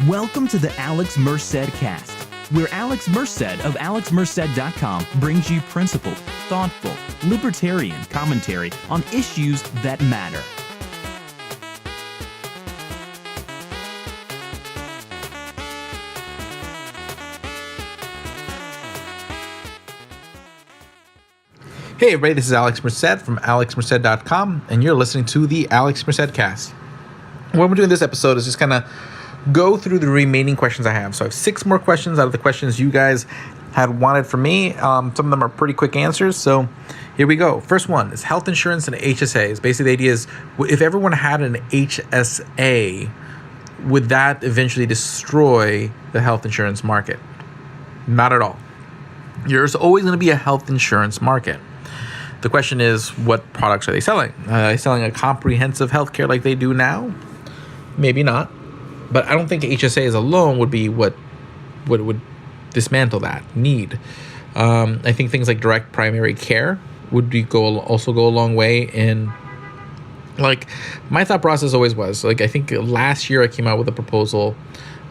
Welcome to the Alex Merced cast, where Alex Merced of alexmerced.com brings you principled, thoughtful, libertarian commentary on issues that matter. Hey everybody, this is Alex Merced from alexmerced.com, and you're listening to the Alex Merced cast. What we're doing this episode is just kind of go through the remaining questions I have. So I have 6 more questions out of the questions you guys had wanted from me. Some of them are pretty quick answers, so here we go. First one is health insurance and HSAs. Basically, the idea is if everyone had an HSA, would that eventually destroy the health insurance market? Not at all. There's always going to be a health insurance market. The question is, what products are they selling? Are they selling a comprehensive healthcare like they do now? Maybe not. But I don't think HSAs alone would be what would dismantle that need. I think things like direct primary care would also go a long way in. Like, my thought process always was, like, I think last year I came out with a proposal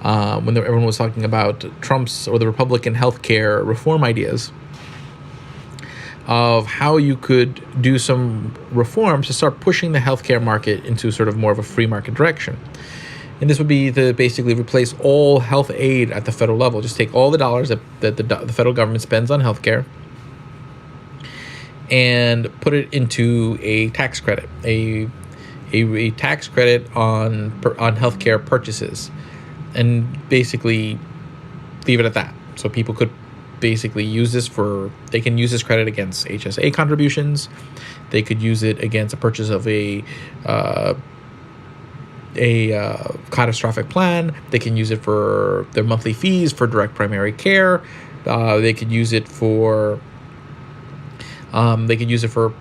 when everyone was talking about Trump's or the Republican healthcare reform ideas of how you could do some reforms to start pushing the healthcare market into sort of more of a free market direction. And this would be to basically replace all health aid at the federal level. Just take all the dollars that the federal government spends on healthcare and put it into a tax credit, a tax credit on healthcare purchases, and basically leave it at that. So people could basically use this they can use this credit against HSA contributions. They could use it against a purchase of a catastrophic plan. They can use it for their monthly fees for direct primary care. They could use it for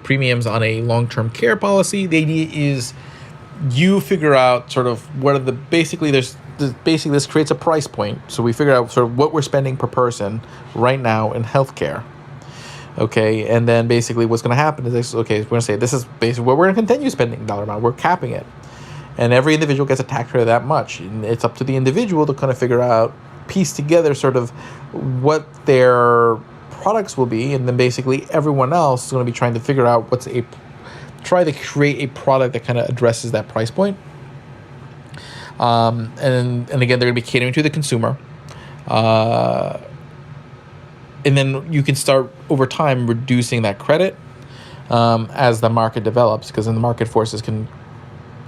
premiums on a long-term care policy. The idea is you figure out sort of what are the basically this creates a price point. So we figure out sort of what we're spending per person right now in healthcare. Okay, and then basically what's going to happen is this. Okay, we're going to say this is basically what we're going to continue spending dollar amount. We're capping it. And every individual gets a tax credit that much. And it's up to the individual to kind of figure out, piece together sort of what their products will be. And then basically everyone else is going to be trying to figure out try to create a product that kind of addresses that price point. And again, they're going to be catering to the consumer. And then you can start over time reducing that credit as the market develops, because then the market forces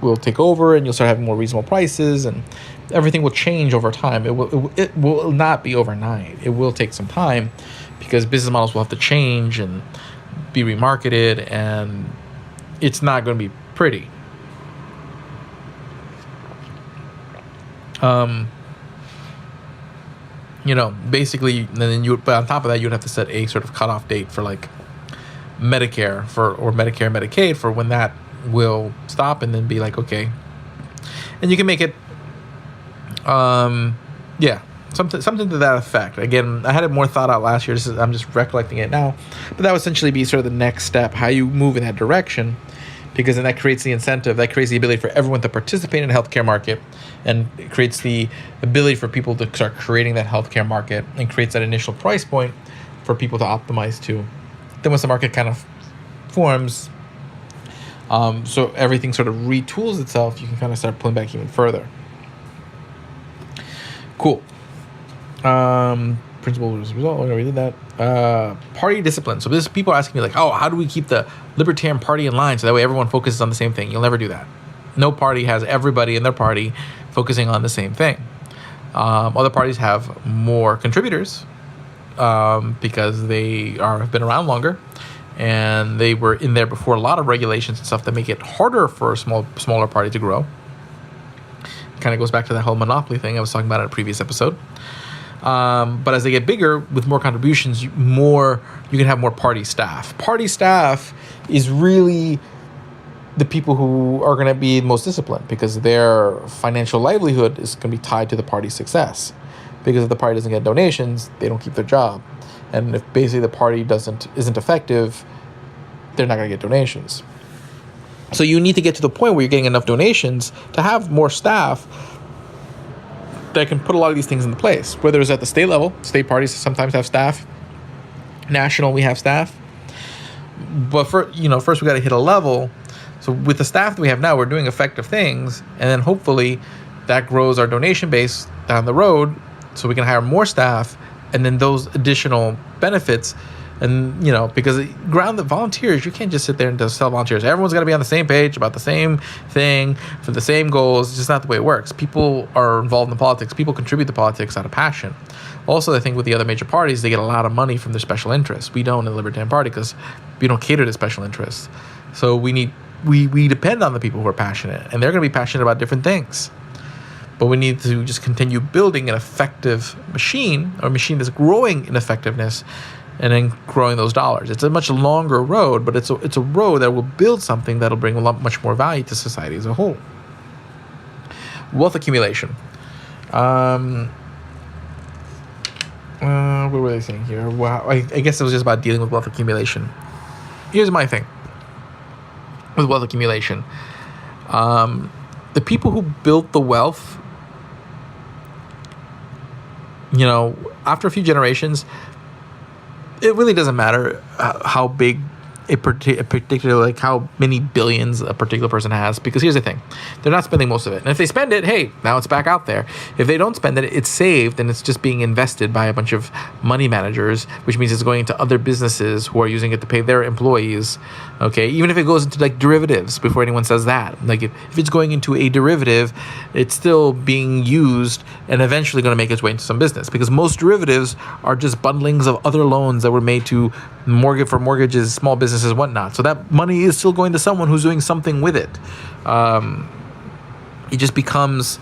will take over, and you'll start having more reasonable prices, and everything will change over time. It will not be overnight. It will take some time, because business models will have to change and be remarketed, and it's not going to be pretty. Basically, and then but on top of that, you'd have to set a sort of cutoff date for like Medicare or Medicare and Medicaid for when that will stop, and then be like, okay, and you can make it something to that effect. Again, I had it more thought out last year. I'm just recollecting it now, but that would essentially be sort of the next step, how you move in that direction, because then that creates the incentive, that creates the ability for everyone to participate in the healthcare market, and it creates the ability for people to start creating that healthcare market, and creates that initial price point for people to optimize to. Then once the market kind of forms, so everything sort of retools itself, you can kind of start pulling back even further. Cool. Principle was result. We did that. Party discipline. So this people are asking me like, oh, how do we keep the Libertarian Party in line so that way everyone focuses on the same thing? You'll never do that. No party has everybody in their party focusing on the same thing. Other parties have more contributors because they have been around longer, and they were in there before a lot of regulations and stuff that make it harder for a smaller party to grow. It kind of goes back to that whole monopoly thing I was talking about in a previous episode. But as they get bigger, with more contributions, you can have more party staff. Party staff is really the people who are going to be most disciplined, because their financial livelihood is going to be tied to the party's success. Because if the party doesn't get donations, they don't keep their job. And if basically the party isn't effective, they're not going to get donations. So you need to get to the point where you're getting enough donations to have more staff that can put a lot of these things into place, whether it's at the state level. State parties sometimes have staff. National, we have staff. But first we got to hit a level. So with the staff that we have now, we're doing effective things, and then hopefully that grows our donation base down the road, so we can hire more staff, and then those additional benefits. And because ground the volunteers, you can't just sit there and just sell volunteers. Everyone's got to be on the same page about the same thing for the same goals. It's just not the way it works. People are involved in politics. People contribute to politics out of passion. Also, I think with the other major parties, they get a lot of money from their special interests. We don't in the Libertarian Party because we don't cater to special interests. So we depend on the people who are passionate, and they're going to be passionate about different things. But we need to just continue building an effective machine, or a machine that's growing in effectiveness, and then growing those dollars. It's a much longer road, but it's a road that will build something that'll bring much more value to society as a whole. Wealth accumulation. What were they saying here? Wow, I guess it was just about dealing with wealth accumulation. Here's my thing with wealth accumulation. The people who built the wealth, after a few generations, it really doesn't matter how big a particular, like how many billions a particular person has, because here's the thing, they're not spending most of it. And if they spend it, hey, now it's back out there. If they don't spend it, it's saved and it's just being invested by a bunch of money managers, which means it's going into other businesses who are using it to pay their employees. Okay, even if it goes into like derivatives, before anyone says that, like if it's going into a derivative, it's still being used and eventually going to make its way into some business, because most derivatives are just bundlings of other loans that were made to mortgages, small businesses, whatnot. So that money is still going to someone who's doing something with it. It just becomes,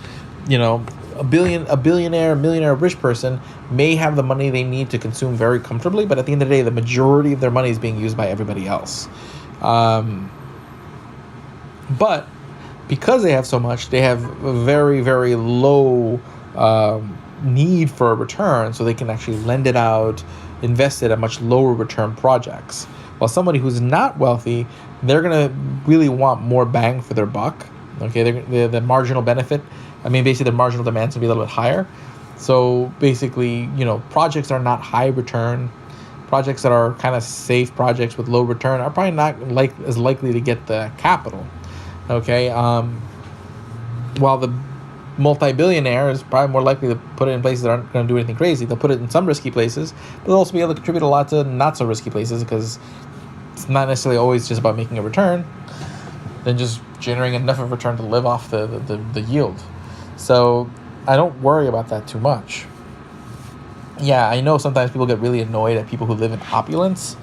a millionaire, rich person may have the money they need to consume very comfortably, but at the end of the day, the majority of their money is being used by everybody else. But because they have so much, they have a very, very low need for a return, so they can actually lend it out, invest it at much lower return projects. While somebody who's not wealthy, they're going to really want more bang for their buck. Okay, the marginal benefit, basically the marginal demand's going to be a little bit higher. So basically, projects are not high return. Projects that are kind of safe projects with low return are probably not as likely to get the capital. Okay, while the multi-billionaire is probably more likely to put it in places that aren't going to do anything crazy. They'll put it in some risky places, but they'll also be able to contribute a lot to not so risky places, because it's not necessarily always just about making a return, than just generating enough of a return to live off the yield. So I don't worry about that too much. Yeah, I know sometimes people get really annoyed at people who live in opulence,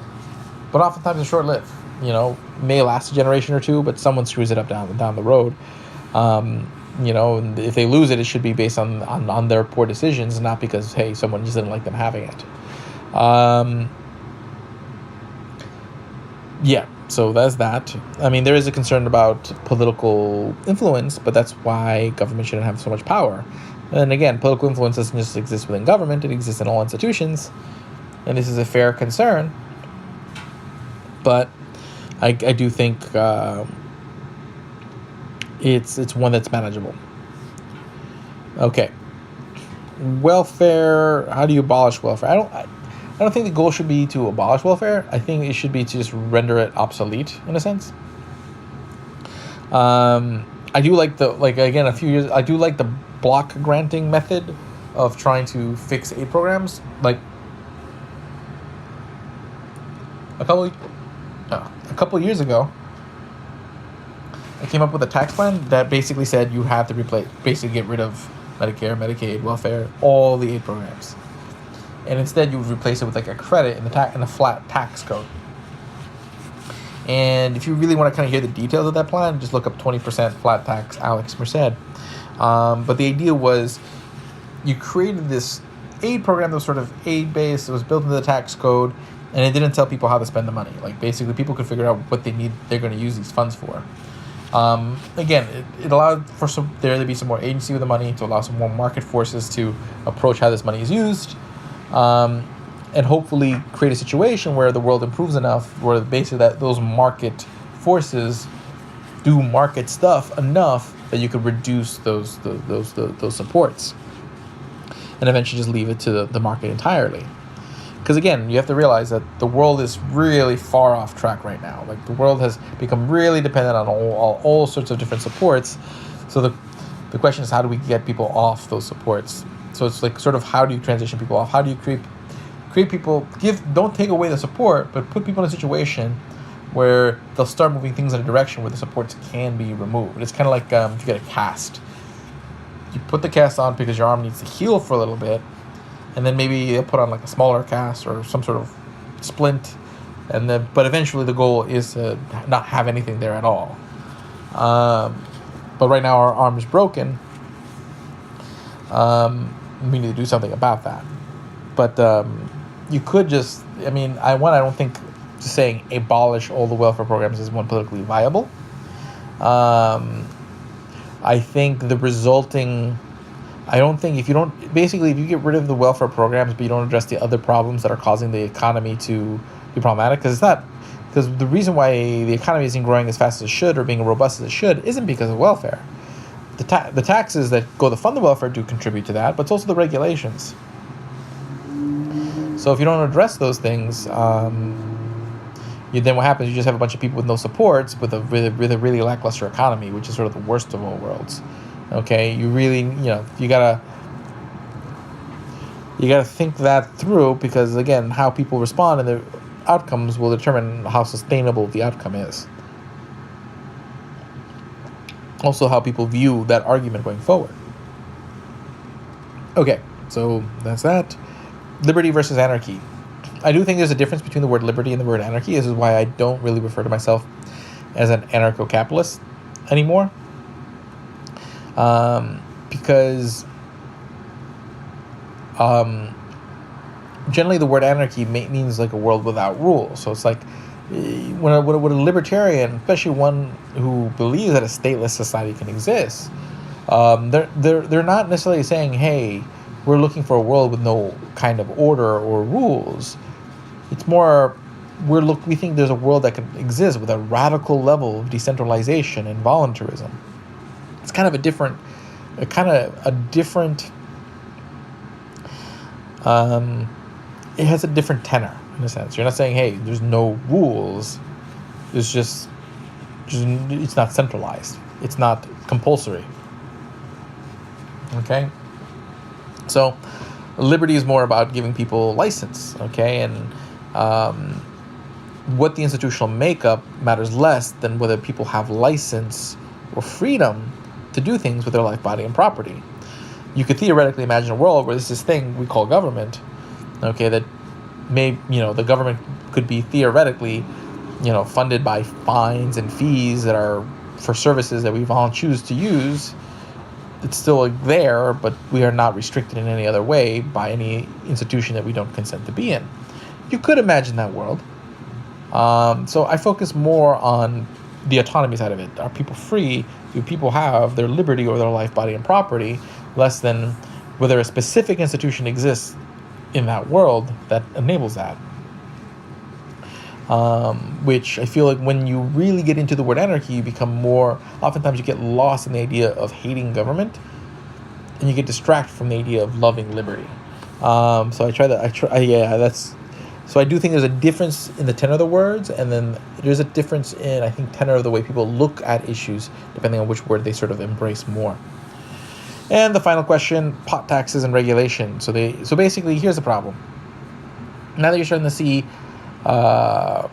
but oftentimes it's short-lived. May last a generation or two, but someone screws it up down the road. And if they lose it, it should be based on their poor decisions, not because, hey, someone just didn't like them having it. Yeah, so that's that. There is a concern about political influence, but that's why government shouldn't have so much power. And again, political influence doesn't just exist within government, it exists in all institutions. And this is a fair concern. But I do think it's one that's manageable. Okay. Welfare. How do you abolish welfare? I don't think the goal should be to abolish welfare. I think it should be to just render it obsolete in a sense. I do like I do like the block granting method of trying to fix aid programs. Like a couple years ago, I came up with a tax plan that basically said you have to get rid of Medicare, Medicaid, welfare, all the aid programs, and instead you would replace it with like a credit in a flat tax code. And if you really want to kind of hear the details of that plan, just look up 20% flat tax Alex Merced. But the idea was you created this aid program that was sort of aid based. It was built into the tax code, and it didn't tell people how to spend the money. Like basically, people could figure out what they're going to use these funds for. Again, it allowed for there to be some more agency with the money, to allow some more market forces to approach how this money is used, and hopefully create a situation where the world improves enough, where basically that those market forces do market stuff enough that you could reduce those supports. and eventually just leave it to the market entirely. Because again, you have to realize that the world is really far off track right now. Like, the world has become really dependent on all sorts of different supports. So the question is, how do we get people off those supports? So it's like, sort of, how do you transition people off? How do you create people, don't take away the support, but put people in a situation where they'll start moving things in a direction where the supports can be removed. It's kind of like if you get a cast. You put the cast on because your arm needs to heal for a little bit, and then maybe you'll put on like a smaller cast or some sort of splint, but eventually the goal is to not have anything there at all. But right now our arm is broken. We need to do something about that. But you could just, I don't think just saying abolish all the welfare programs is politically viable. I think if you get rid of the welfare programs, but you don't address the other problems that are causing the economy to be problematic, because the reason why the economy isn't growing as fast as it should or being robust as it should isn't because of welfare. The taxes that go to fund the welfare do contribute to that, but it's also the regulations. So if you don't address those things, then what happens? You just have a bunch of people with no supports, with a really lackluster economy, which is sort of the worst of all worlds. Okay, you really, you gotta think that through, because again, how people respond and their outcomes will determine how sustainable the outcome is. Also, how people view that argument going forward. Okay, so that's that. Liberty versus anarchy. I do think there's a difference between the word liberty and the word anarchy. This is why I don't really refer to myself as an anarcho-capitalist anymore. Because generally the word anarchy means like a world without rules. So it's like, when a libertarian, especially one who believes that a stateless society can exist, they're not necessarily saying, hey, we're looking for a world with no kind of order or rules. It's more, we think there's a world that can exist with a radical level of decentralization and voluntarism. It's kind of a different, it has a different tenor in a sense. You're not saying, hey, there's no rules. It's just it's not centralized. It's not compulsory. Okay? So liberty is more about giving people license, okay? And what the institutional makeup matters less than whether people have license or freedom to do things with their life, body, and property. You could theoretically imagine a world where there's this thing we call government, okay, that the government could be theoretically, funded by fines and fees that are for services that we all choose to use. It's still there, but we are not restricted in any other way by any institution that we don't consent to be in. You could imagine that world. So I focus more on the autonomy side of it. Are people free? Do people have their liberty over their life, body, and property, less than whether a specific institution exists in that world that enables that? Which I feel like when you really get into the word anarchy, you become more, oftentimes you get lost in the idea of hating government, and you get distracted from the idea of loving liberty. So I do think there's a difference in the tenor of the words, and then there's a difference in, I think, tenor of the way people look at issues, depending on which word they sort of embrace more. And the final question, pot taxes and regulation. So basically, here's the problem. Now that you're starting to see pot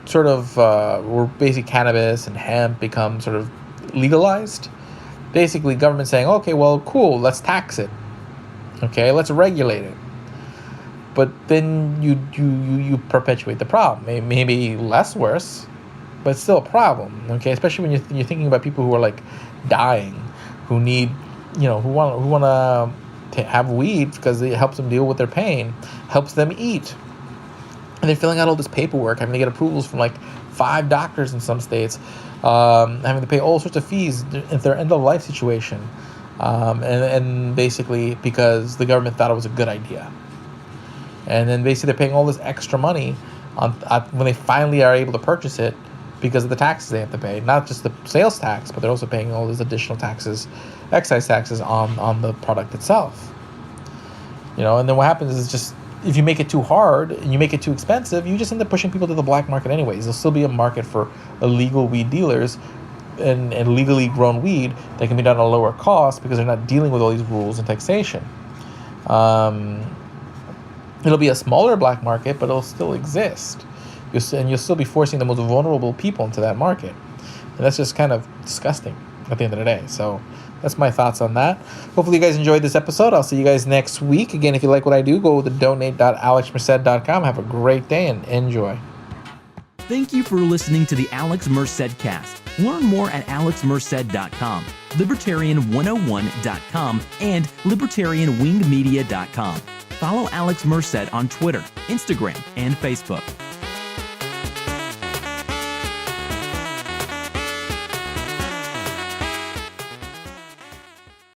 sort of, or basic cannabis and hemp become sort of legalized, basically government saying, okay, well, cool, let's tax it. Okay, let's regulate it. But then you perpetuate the problem. Maybe less worse, but it's still a problem. Okay, especially when you're thinking about people who are like dying, who need, who want to have weed because it helps them deal with their pain, helps them eat, and they're filling out all this paperwork, having to get approvals from like 5 doctors in some states, having to pay all sorts of fees if they're end of life situation, and basically because the government thought it was a good idea. And then basically they're paying all this extra money when they finally are able to purchase it, because of the taxes they have to pay. Not just the sales tax, but they're also paying all these additional taxes, excise taxes on the product itself. And then what happens is just, if you make it too hard and you make it too expensive, you just end up pushing people to the black market anyways. There'll still be a market for illegal weed dealers and legally grown weed that can be done at a lower cost because they're not dealing with all these rules and taxation. It'll be a smaller black market, but it'll still exist. You'll still be forcing the most vulnerable people into that market. And that's just kind of disgusting at the end of the day. So that's my thoughts on that. Hopefully you guys enjoyed this episode. I'll see you guys next week. Again, if you like what I do, go to donate.alexmerced.com. Have a great day and enjoy. Thank you for listening to the Alex Merced Cast. Learn more at alexmerced.com, libertarian101.com, and libertarianwingmedia.com. Follow Alex Merced on Twitter, Instagram, and Facebook.